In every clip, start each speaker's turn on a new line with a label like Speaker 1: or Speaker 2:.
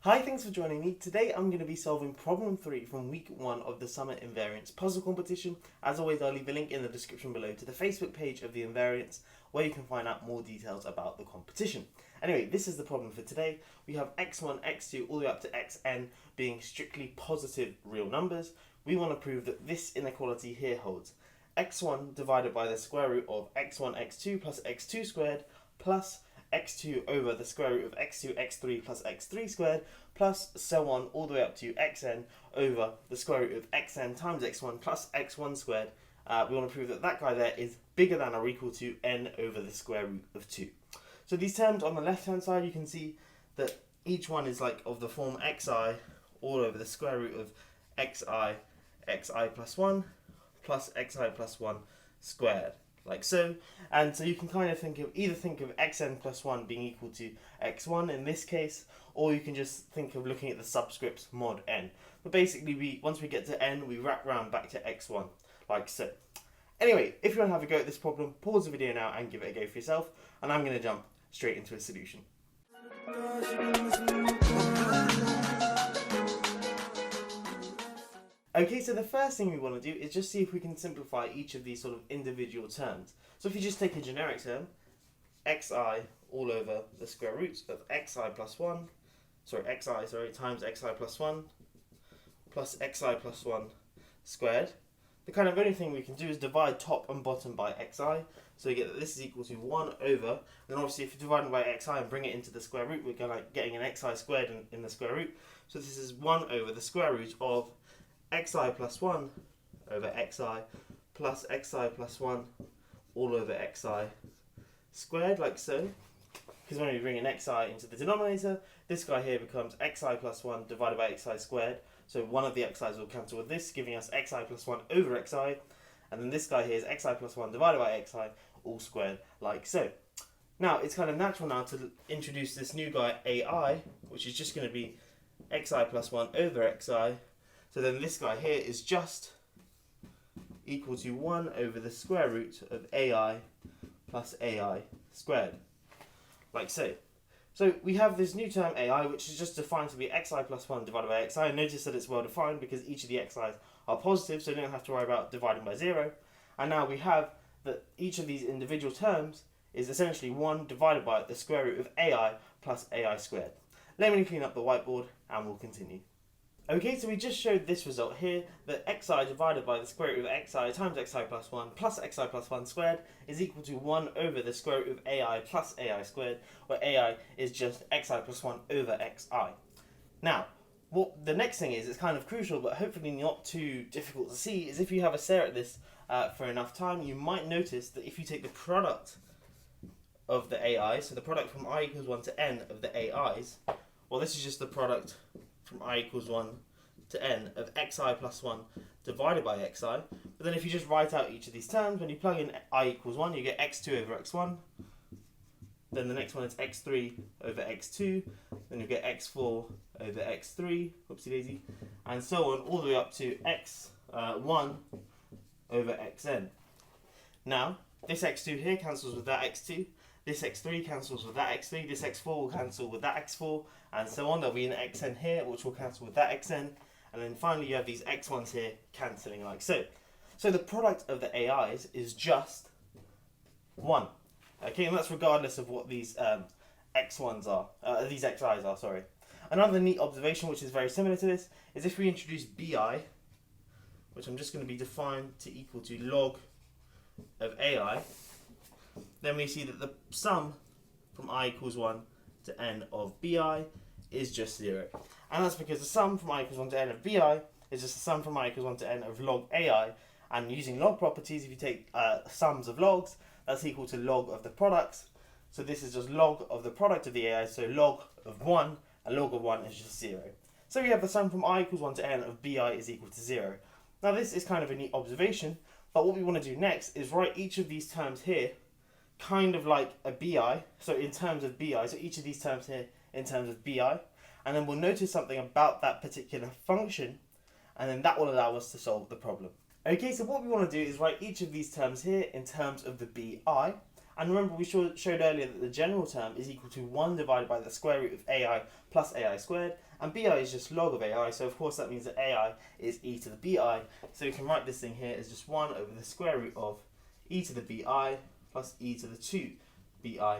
Speaker 1: Hi, thanks for joining me. Today I'm going to be solving problem 3 from week 1 of the Summer Invariants puzzle competition. As always, I'll leave a link in the description below to the Facebook page of the Invariants where you can find out more details about the competition. Anyway, this is the problem for today. We have x1, x2 all the way up to xn being strictly positive real numbers. We want to prove that this inequality here holds. X1 divided by the square root of x1, x2 plus x2 squared plus x2 over the square root of x2, x3 plus x3 squared plus so on all the way up to xn over the square root of xn times x1 plus x1 squared. We want to prove that that guy there is bigger than or equal to n over the square root of 2. So these terms on the left hand side, you can see that each one is like of the form xi all over the square root of xi plus 1 plus xi plus 1 squared. Like so, and so you can kind of think of xn plus 1 being equal to x1 in this case, or you can just think of looking at the subscripts mod n. But basically, once we get to n, we wrap round back to x1, like so. Anyway, if you want to have a go at this problem, pause the video now and give it a go for yourself, and I'm going to jump straight into a solution. Okay, so the first thing we want to do is just see if we can simplify each of these sort of individual terms. So if you just take a generic term, xi all over the square root of xi plus 1, times xi plus 1 plus xi plus 1 squared. The kind of only thing we can do is divide top and bottom by xi. So we get that this is equal to 1 over, then obviously if you divide by xi and bring it into the square root, we're getting an xi squared in the square root. So this is 1 over the square root of xi plus 1 over xi plus xi plus 1 all over xi squared, like so. Because when we bring an xi into the denominator, this guy here becomes xi plus 1 divided by xi squared. So one of the xi's will cancel with this, giving us xi plus 1 over xi. And then this guy here is xi plus 1 divided by xi all squared, like so. Now, it's kind of natural now to introduce this new guy ai, which is just going to be xi plus 1 over xi. So then this guy here is just equal to 1 over the square root of ai plus ai squared, like so. So we have this new term ai, which is just defined to be xi plus 1 divided by xi. And notice that it's well defined because each of the xi's are positive, so you don't have to worry about dividing by 0. And now we have that each of these individual terms is essentially 1 divided by the square root of ai plus ai squared. Let me clean up the whiteboard and we'll continue. Okay, so we just showed this result here, that xi divided by the square root of xi times xi plus 1 plus xi plus 1 squared is equal to 1 over the square root of ai plus ai squared, where ai is just xi plus 1 over xi. Now, what the next thing is, it's kind of crucial, but hopefully not too difficult to see, is if you have a stare at this for enough time, you might notice that if you take the product of the ai, so the product from I equals 1 to n of the ai's, well, this is just the product from I equals 1 to n of xi plus 1 divided by xi. But then if you just write out each of these terms, when you plug in I equals 1, you get x2 over x1. Then the next one is x3 over x2. Then you get x4 over x3, whoopsie daisy, and so on, all the way up to x1 over xn. Now, this x2 here cancels with that x2. This x3 cancels with that x3, this x4 will cancel with that x4, and so on. There'll be an xn here, which will cancel with that xn, and then finally you have these x1s here cancelling like so. So the product of the ai's is just 1. Okay, and that's regardless of what these x1s are, these xi's are, sorry. Another neat observation, which is very similar to this, is if we introduce bi, which I'm just going to be defined to equal to log of ai, then we see that the sum from I equals 1 to n of bi is just 0. And that's because the sum from I equals 1 to n of bi is just the sum from I equals 1 to n of log ai. And using log properties, if you take sums of logs, that's equal to log of the products. So this is just log of the product of the ai, so log of 1, and log of 1 is just 0. So we have the sum from I equals 1 to n of bi is equal to 0. Now this is kind of a neat observation, but what we want to do next is write each of these terms here kind of like a bi, so in terms of bi, so each of these terms here in terms of bi, and then we'll notice something about that particular function, and then that will allow us to solve the problem. Okay, so what we want to do is write each of these terms here in terms of the bi, And remember, we showed earlier that the general term is equal to 1 divided by the square root of ai plus ai squared, And bi is just log of ai, so of course that means that ai is e to the bi. So we can write this thing here as just 1 over the square root of e to the bi plus e to the 2 bi,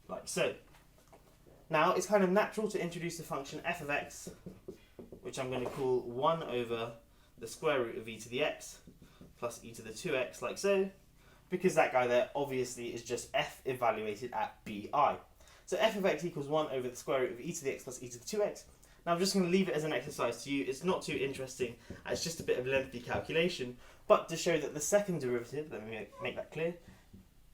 Speaker 1: like so. Now it's kind of natural to introduce the function f of x, which I'm going to call 1 over the square root of e to the x plus e to the 2x, like so, because that guy there obviously is just f evaluated at bi. So f of x equals 1 over the square root of e to the x plus e to the 2x. Now I'm just going to leave it as an exercise to you. It's not too interesting, it's just a bit of lengthy calculation, but to show that the second derivative, let me make that clear,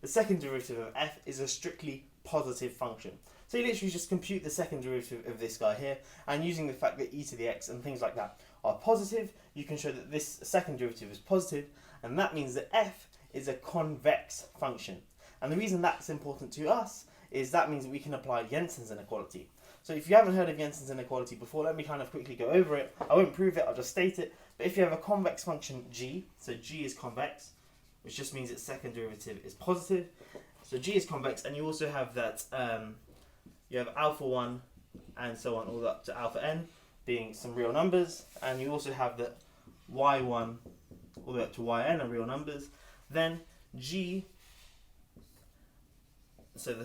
Speaker 1: the second derivative of f is a strictly positive function. So you literally just compute the second derivative of this guy here, and using the fact that e to the x and things like that are positive, you can show that this second derivative is positive, and that means that f is a convex function. And the reason that's important to us is that means that we can apply Jensen's inequality. So if you haven't heard of Jensen's inequality before, let me kind of quickly go over it. I won't prove it, I'll just state it. But if you have a convex function g, so g is convex, which just means its second derivative is positive. So g is convex, and you also have that you have alpha 1 and so on all up to alpha n being some real numbers, and you also have that y1 all the way up to yn are real numbers. Then g, so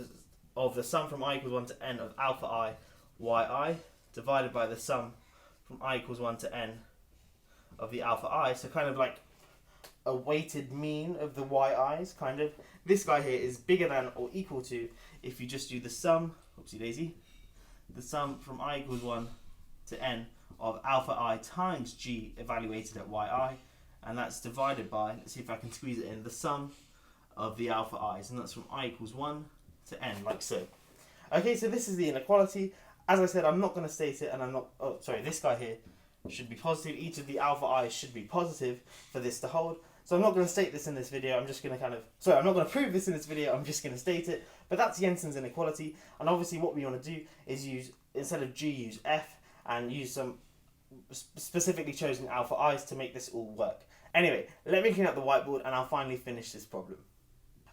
Speaker 1: of the sum from I equals 1 to n of alpha I yi divided by the sum from I equals 1 to n of the alpha I, so kind of like a weighted mean of the yi's, kind of. This guy here is bigger than or equal to, if you just do the sum, oopsie daisy, the sum from I equals 1 to n of alpha I times g evaluated at yi, and that's divided by, let's see if I can squeeze it in, the sum of the alpha i's, and that's from I equals 1 to n, like so. Okay, so this is the inequality. As I said, I'm not going to state it, and I'm not, oh sorry, this guy here should be positive. Each of the alpha i's should be positive for this to hold. So I'm not going to state this in this video, I'm just going to kind of, sorry, I'm not going to prove this in this video, I'm just going to state it. But that's Jensen's inequality, and obviously what we want to do is use, instead of g, use f, and use some specifically chosen alpha i's to make this all work. Anyway, let me clean up the whiteboard and I'll finally finish this problem.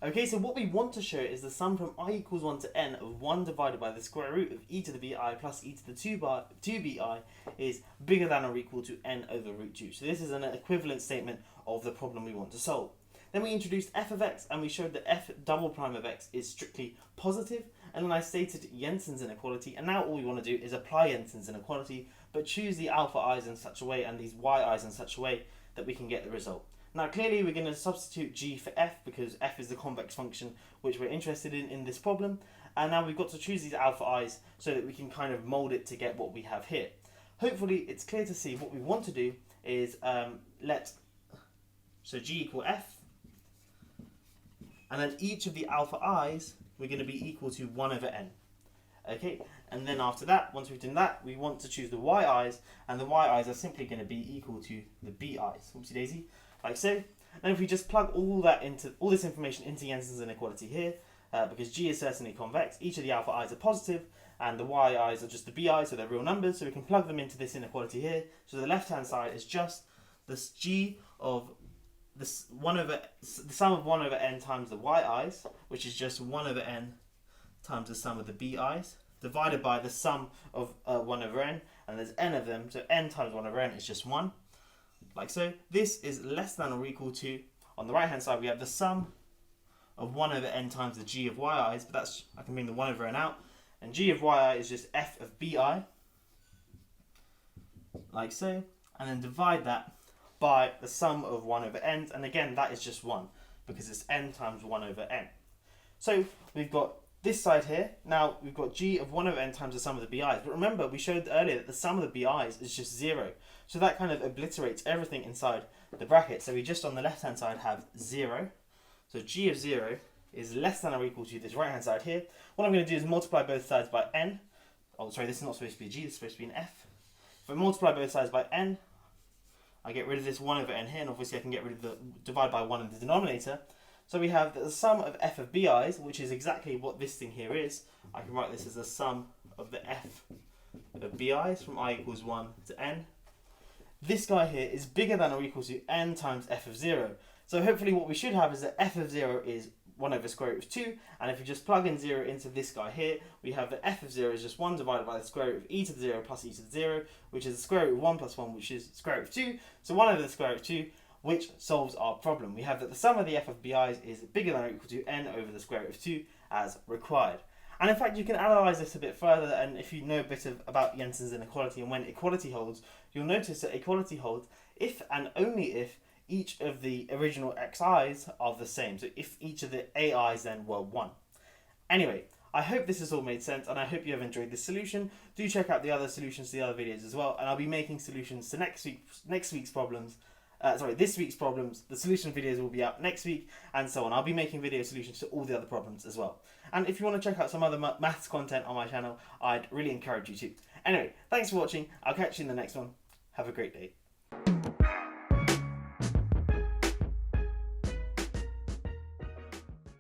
Speaker 1: Okay, so what we want to show is the sum from I equals 1 to n of 1 divided by the square root of e to the bi plus e to the 2 bi is bigger than or equal to n over root 2. So this is an equivalent statement of the problem we want to solve. Then we introduced f of x, and we showed that f double prime of x is strictly positive, and then I stated Jensen's inequality, and now all we want to do is apply Jensen's inequality, but choose the alpha i's in such a way and these y i's in such a way that we can get the result. Now clearly we're going to substitute g for f, because f is the convex function which we're interested in this problem, and now we've got to choose these alpha i's so that we can kind of mould it to get what we have here. Hopefully it's clear to see what we want to do is so g equal f, and then each of the alpha i's we're going to be equal to 1 over n. Okay, and then after that, once we've done that, we want to choose the yi's, and the yi's are simply going to be equal to the bi's. Oopsie daisy, like so. Then if we just plug all this information into Jensen's inequality here, because g is certainly convex, each of the alpha i's are positive, and the yi's are just the bi's, so they're real numbers, so we can plug them into this inequality here. So the left hand side is just this g of the sum of 1 over n times the yi's, which is just 1 over n times the sum of the bi's, divided by the sum of 1 over n, and there's n of them, so n times 1 over n is just 1, like so. This is less than or equal to, on the right hand side we have the sum of 1 over n times the g of yi's, but that's, I can bring the 1 over n out, and g of yi is just f of bi, like so, and then divide that by the sum of 1 over n, and again that is just 1, because it's n times 1 over n. So we've got this side here. Now we've got g of 1 over n times the sum of the bi's, but remember we showed earlier that the sum of the bi's is just 0, so that kind of obliterates everything inside the bracket. So we just on the left hand side have 0, so g of 0 is less than or equal to this right hand side here. What I'm going to do is multiply both sides by n. Oh sorry, this is not supposed to be a g, this is supposed to be an f. If I multiply both sides by n, I get rid of this 1 over n here, and obviously I can get rid of the divide by 1 in the denominator. So we have the sum of f of bi's, which is exactly what this thing here is. I can write this as the sum of the f of bi's from I equals 1 to n. This guy here is bigger than or equal to n times f of 0. So hopefully what we should have is that f of 0 is 1 over square root of 2, and if you just plug in 0 into this guy here, we have that f of 0 is just 1 divided by the square root of e to the 0 plus e to the 0, which is the square root of 1 plus 1, which is square root of 2, so 1 over the square root of 2, which solves our problem. We have that the sum of the f of bi's is bigger than or equal to n over the square root of 2 as required. And in fact, you can analyse this a bit further, and if you know a bit about Jensen's inequality and when equality holds, you'll notice that equality holds if and only if each of the original xi's are the same. So if each of the ai's then were 1. Anyway, I hope this has all made sense, and I hope you have enjoyed this solution. Do check out the other solutions to the other videos as well, and I'll be making solutions to this week's problems. The solution videos will be out next week, and so on. I'll be making video solutions to all the other problems as well. And if you want to check out some other maths content on my channel, I'd really encourage you to. Anyway, thanks for watching. I'll catch you in the next one. Have a great day.